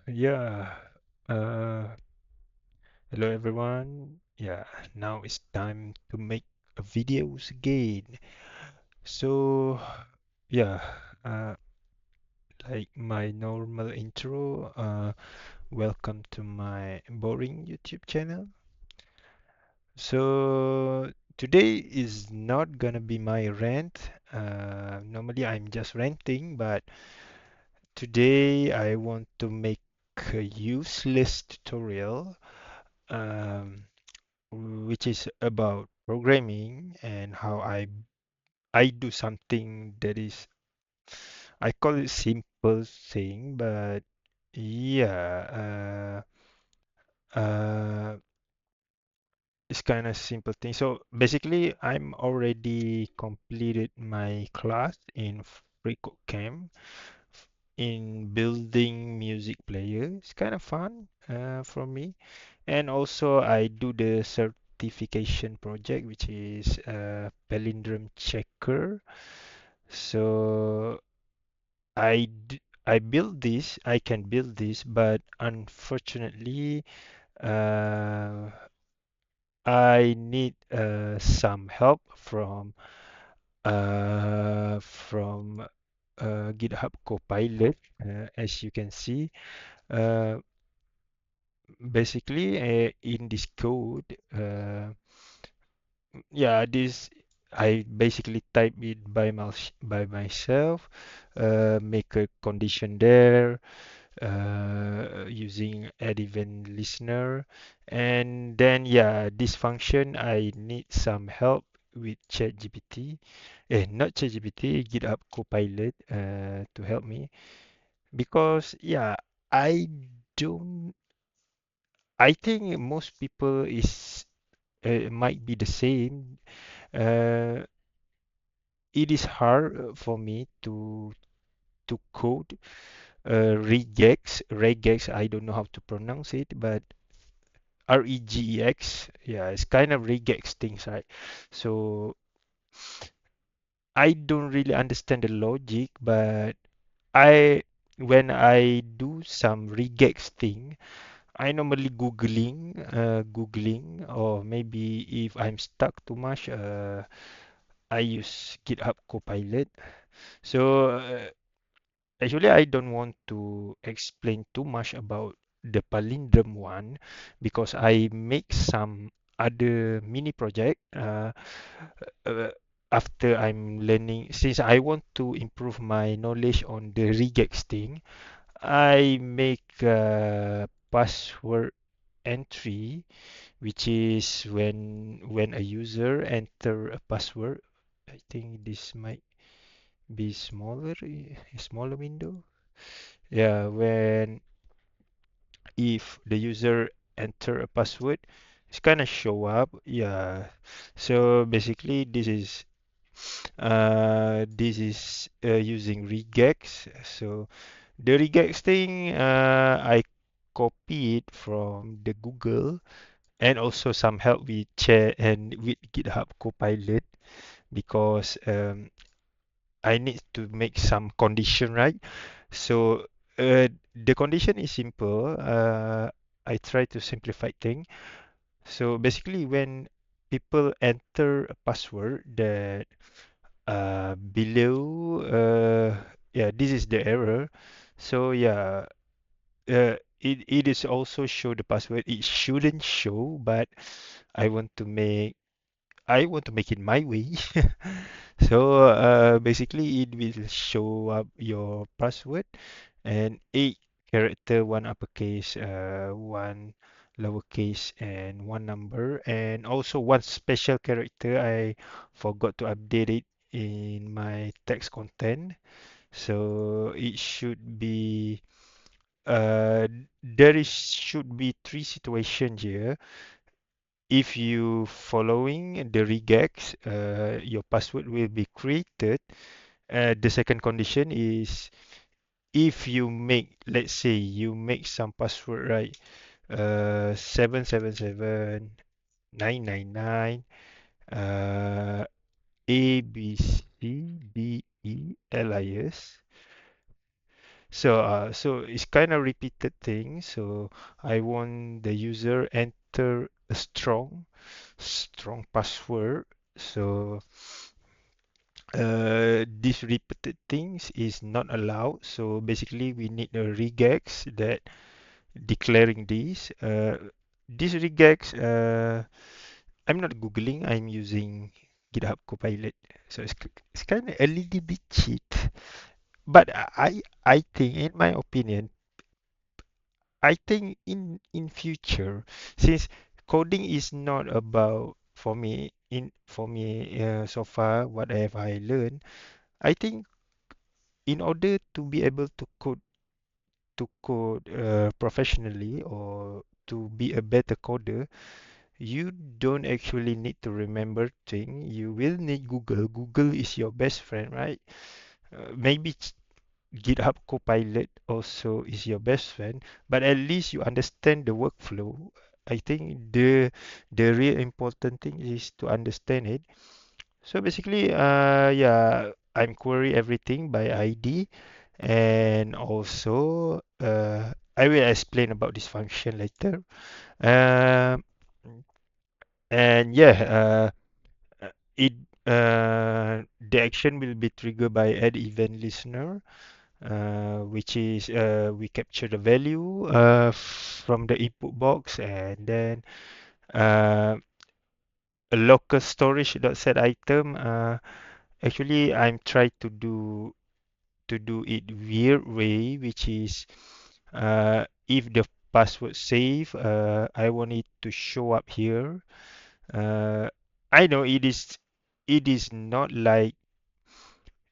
Yeah. Uh, Hello everyone. Yeah, now it's time to make videos again. So, yeah, uh, like my normal intro, welcome to my boring YouTube channel. So, today is not gonna be my rant. Normally I'm just ranting, but today I want to make a useless tutorial. Um, which is about programming and how I do something that is I call it simple thing, but yeah, it's kind of simple thing. So basically, I'm already completed my class in FreeCode Camp in building music player. It's kind of fun for me. And also I do the certification project, which is Palindrome checker. So I build this, I can build this, but unfortunately, uh, I need some help from GitHub Copilot. As you can see, uh, basically in this code. Yeah, this I basically type it by myself, make a condition there using add event listener, and then yeah, this function I need some help with ChatGPT, not ChatGPT, GitHub Copilot to help me because yeah, I don't. I think most people is might be the same. Uh, it is hard for me to code regex. I don't know how to pronounce it, but regex. Yeah, it's kind of regex things, right? So I don't really understand the logic, but I when I do some regex thing, I normally googling, or maybe if I'm stuck too much, I use GitHub Copilot. So actually, I don't want to explain too much about the palindrome one because I make some other mini project uh, after I'm learning. Since I want to improve my knowledge on the regex thing, I make a password entry, which is when a user enter a password. I think this might be smaller, a smaller window. Yeah, when if the user enter a password, it's gonna show up. Yeah. So basically, this is using regex. So the regex thing, I copy it from the Google and also some help with Chat and with GitHub Copilot because I need to make some condition, right? So the condition is simple. I try to simplify thing. So basically, when people enter a password that below, yeah, this is the error. So yeah, it is also show the password. It shouldn't show, but I want to make I want to make it my way. So basically, it will show up your password and eight character, one uppercase, one lowercase, and one number, and also one special character. I forgot to update it in my text content. So it should be there is should be three situations here. If you following the regex, your password will be created. The second condition is if you make, let's say you make some password, right? 777 999 A B C D E L I S. So it's kind of repeated thing. So I want the user enter a strong password. So this repeated things is not allowed. So basically, we need a regex that declaring this. This regex, I'm not Googling, I'm using GitHub Copilot. So it's kind of a little bit cheat. But I think, in my opinion, I think in future, since coding is not about for me so far what have I learned, I think in order to be able to code professionally or to be a better coder, you don't actually need to remember things. You will need Google. Google is your best friend, right? Maybe GitHub Copilot also is your best friend, but at least you understand the workflow. I think the real important thing is to understand it. So basically, yeah, I'm query everything by ID, and also I will explain about this function later. Um, and yeah, it the action will be triggered by add event listener, which is we capture the value from the input box, and then uh, a local storage dot set item. Actually, I'm trying to do it weird way, which is if the password save, I want it to show up here. Uh, I know it is not like,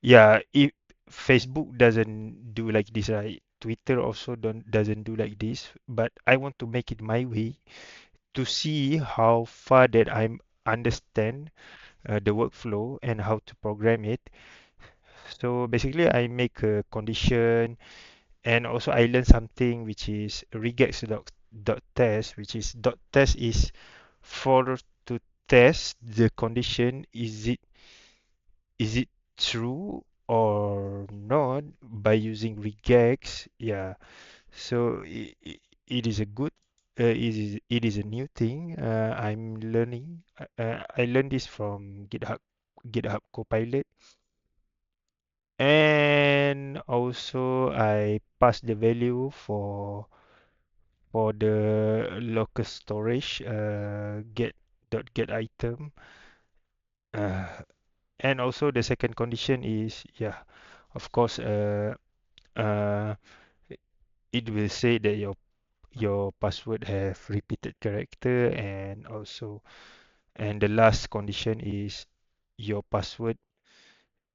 yeah, if Facebook doesn't do like this, right? Twitter also doesn't do like this, but I want to make it my way to see how far that I understand the workflow and how to program it. So basically, I make a condition, and also I learn something which is regex.test, which is dot test is for to test the condition. Is it true or not by using regex? Yeah. So it is a good it is a new thing I'm learning. I learned this from GitHub Copilot, and also I pass the value for the local storage get item, uh, and also the second condition is, yeah, of course, uh, it will say that your password have repeated character, and the last condition is your password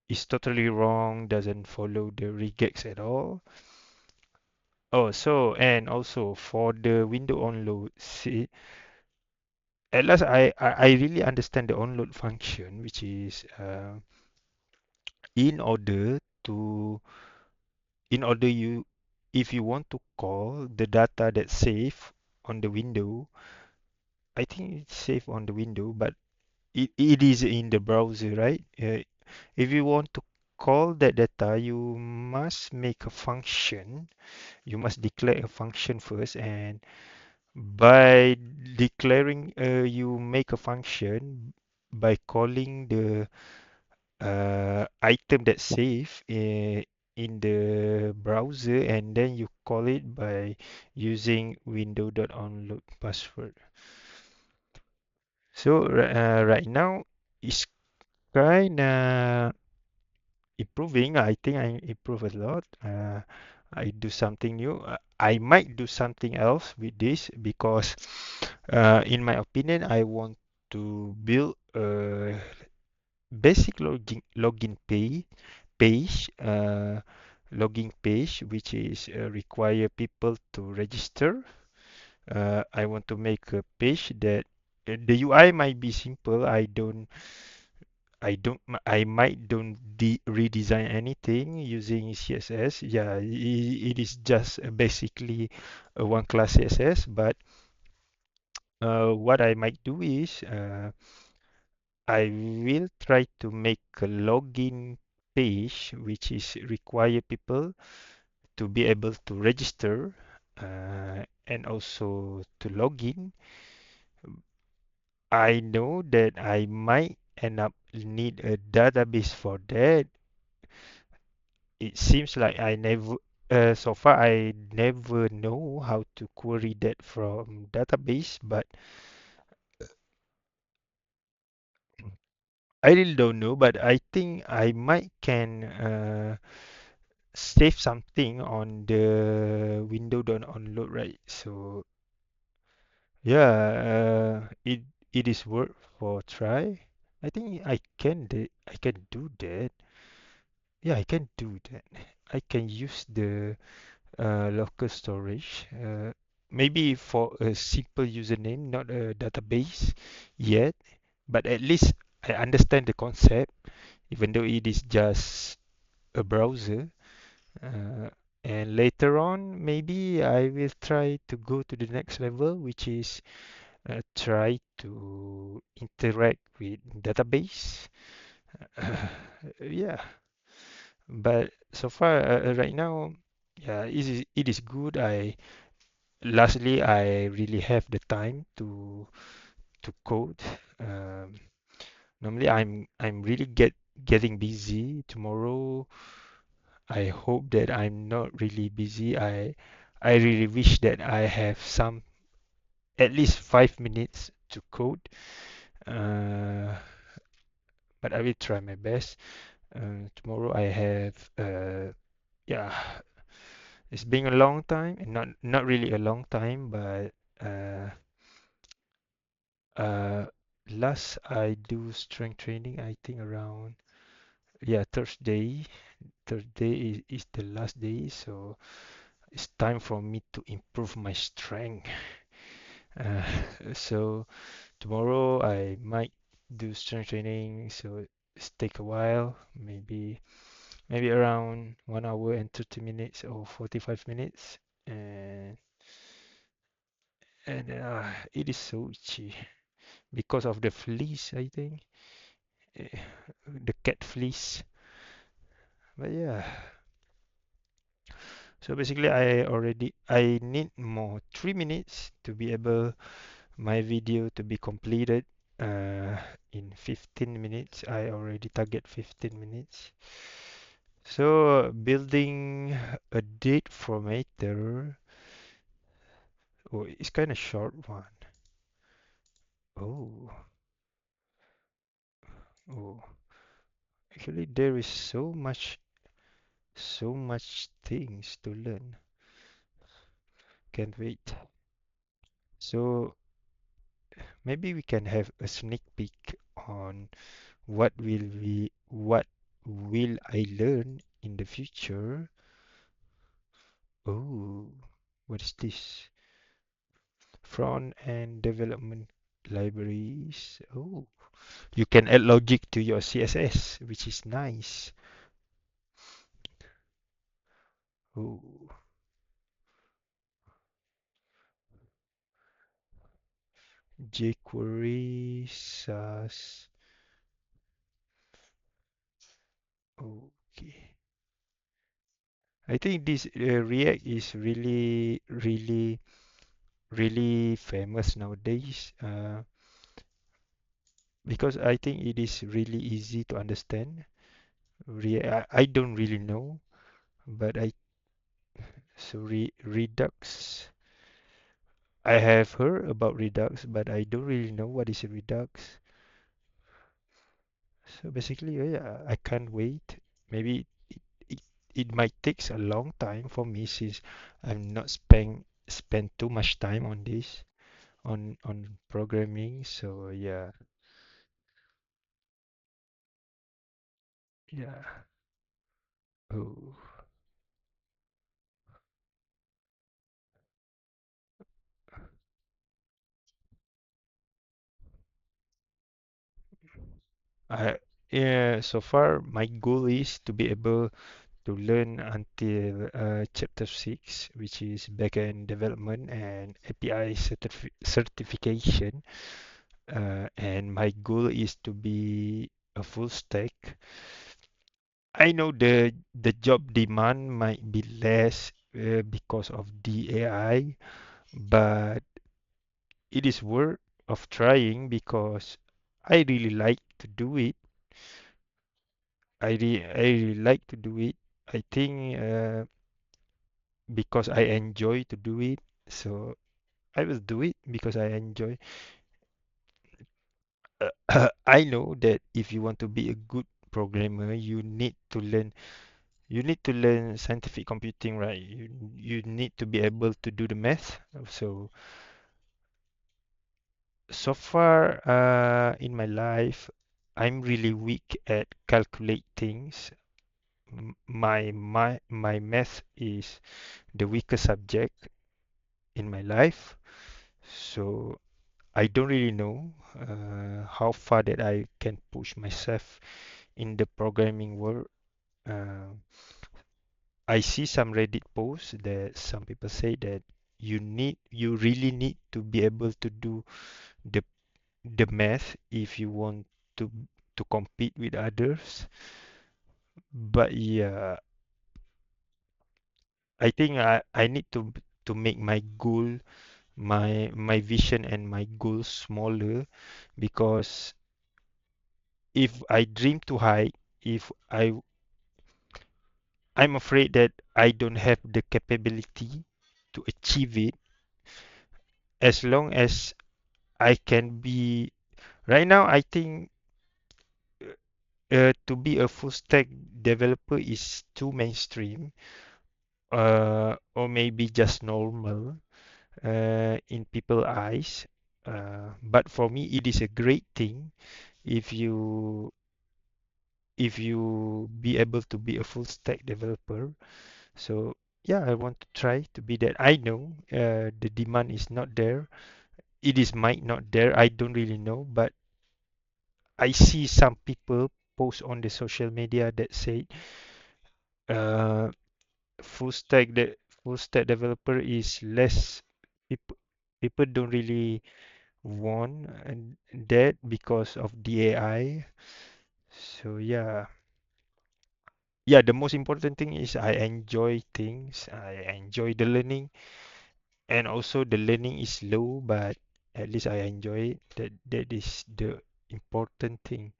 is totally wrong, doesn't follow the regex at all. Oh, so, and also for the window onload, see, at last I really understand the onload function, which is in order to in order you if you want to call the data that's saved on the window. I think it's saved on the window, but it is in the browser, right? If you want to call that data, you must make a function. You must declare a function first, and by declaring, you make a function by calling the item that's saved in the browser, and then you call it by using window.onload password. So right now it's kind of improving. I think I improve a lot. I do something new. I might do something else with this because, in my opinion, I want to build a basic page, login page, which is require people to register. I want to make a page that the UI might be simple. I might don't redesign anything using CSS. Yeah, it is just basically a one class CSS. But what I might do is I will try to make a login page which is require people to be able to register and also to log in. I know that I might end up need a database for that. It seems like so far I never know how to query that from database, but I really don't know. But I think I might can save something on the window don't unload, right? So yeah, it is worth for try. I think I can do that. Yeah, I can do that. I can use the local storage. Maybe for a simple username, not a database yet, but at least I understand the concept, even though it is just a browser. Uh, and later on, maybe I will try to go to the next level, which is try to interact with database. Yeah, but so far right now, yeah, it is good. Lastly, I really have the time to code. Um, Normally, I'm really getting busy. Tomorrow, I hope that I'm not really busy. I really wish that I have some at least 5 minutes to code. Uh, but I will try my best. Tomorrow I have yeah, it's been a long time, and not really a long time, but uh, uh, last I do strength training, I think around yeah Thursday. Thursday is the last day, so it's time for me to improve my strength. Uh, so tomorrow I might do strength training, so it's take a while, maybe around 1 hour and 30 minutes or 45 minutes, and it is so itchy because of the fleas, I think. Eh, the cat fleas. But yeah, so basically I need more 3 minutes to be able my video to be completed uh, in 15 minutes. I already target 15 minutes. So building a date formatter. Oh, it's kind of short one. Oh, oh. Actually, there is so much things to learn. Can't wait. So maybe we can have a sneak peek on what will I learn in the future. Oh, what is this? Front end development libraries. Oh, you can add logic to your CSS, which is nice. Oh, jQuery, SAS. Okay. I think this React is really famous nowadays because I think it is really easy to understand. I don't really know, but Redux. I have heard about Redux, but I don't really know what is Redux. So basically, yeah, I can't wait. Maybe it, it might takes a long time for me since I'm not spend too much time on this on programming. So yeah, yeah. Oh, I yeah. So far, my goal is to be able to learn until chapter 6, which is backend development and API certification. And my goal is to be a full stack. I know the job demand might be less because of the AI, but it is worth of trying because I really like to do it. I really like to do it. I think because I enjoy to do it, so I will do it because I enjoy. I know that if you want to be a good programmer, you need to learn scientific computing, right? You need to be able to do the math. So so far in my life, I'm really weak at calculate things. My math is the weakest subject in my life. So I don't really know how far that I can push myself in the programming world. Uh, I see some Reddit posts that some people say that you really need to be able to do the the math if you want to to compete with others. But yeah, I think I need to make my goal, my vision and my goals smaller because if I dream too high, if I'm afraid that I don't have the capability to achieve it as long as I can be right now. I think to be a full stack developer is too mainstream, or maybe just normal in people's eyes. But for me, it is a great thing if you be able to be a full stack developer. So yeah, I want to try to be that. I know the demand is not there. It is might not there. I don't really know, but I see some people post on the social media that say uh, full stack the full stack developer is less people people don't really want that because of the AI. So yeah, yeah, the most important thing is I enjoy things. I enjoy the learning, and also the learning is slow, but at least I enjoy it. That is the important thing.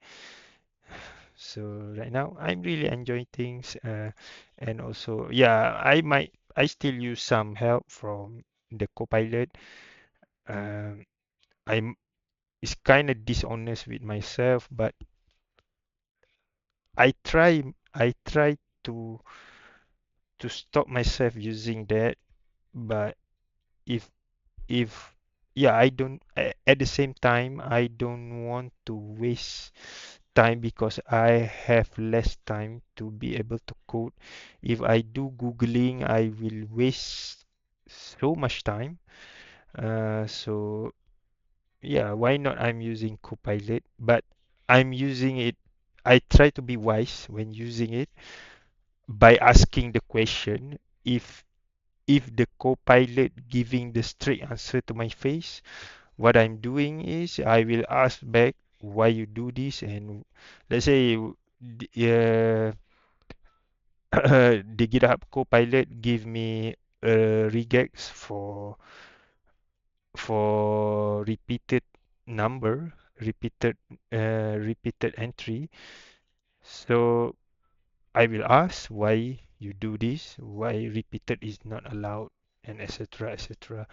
So right now I'm really enjoying things, and also yeah, I still use some help from the Copilot. Um, I'm it's kind of dishonest with myself, but I try to stop myself using that. But if if yeah, I don't at the same time I don't want to waste time because I have less time to be able to code. If I do Googling, I will waste so much time. So yeah, why not I'm using Copilot, but I'm using it. I try to be wise when using it by asking the question if the Copilot giving the straight answer to my face. What I'm doing is I will ask back why you do this, and let's say the GitHub Copilot give me regex for repeated number, repeated entry. So I will ask why you do this, why repeated is not allowed, and etc. etc.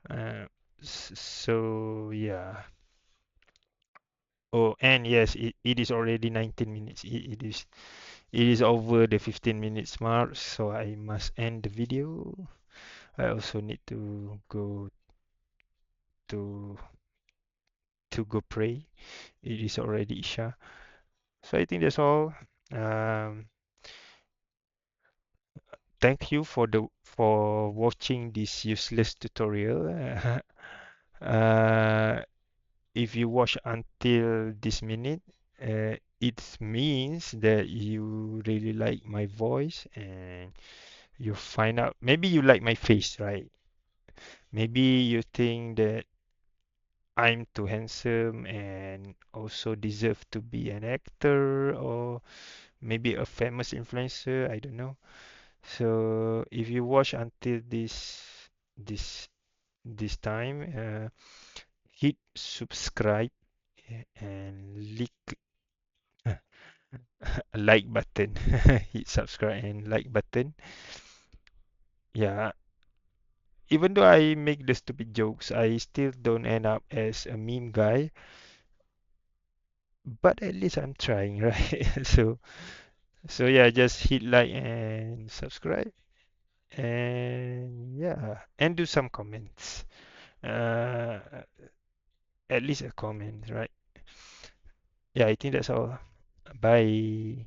Uh, so yeah. Oh, and yes, it is already 19 minutes. It is over the 15 minutes mark, so I must end the video. I also need to to go pray. It is already Isha. So I think that's all. Um, Thank you for watching this useless tutorial. Uh, if you watch until this minute, it means that you really like my voice and you find out maybe you like my face, right? Maybe you think that I'm too handsome and also deserve to be an actor, or maybe a famous influencer, I don't know. So if you watch until this this time, hit subscribe and click like button. Hit subscribe and like button. Yeah, even though I make the stupid jokes, I still don't end up as a meme guy, but at least I'm trying, right? So yeah, just hit like and subscribe, and yeah, and do some comments. Uh, at least a comment, right? Yeah, I think that's all. Bye.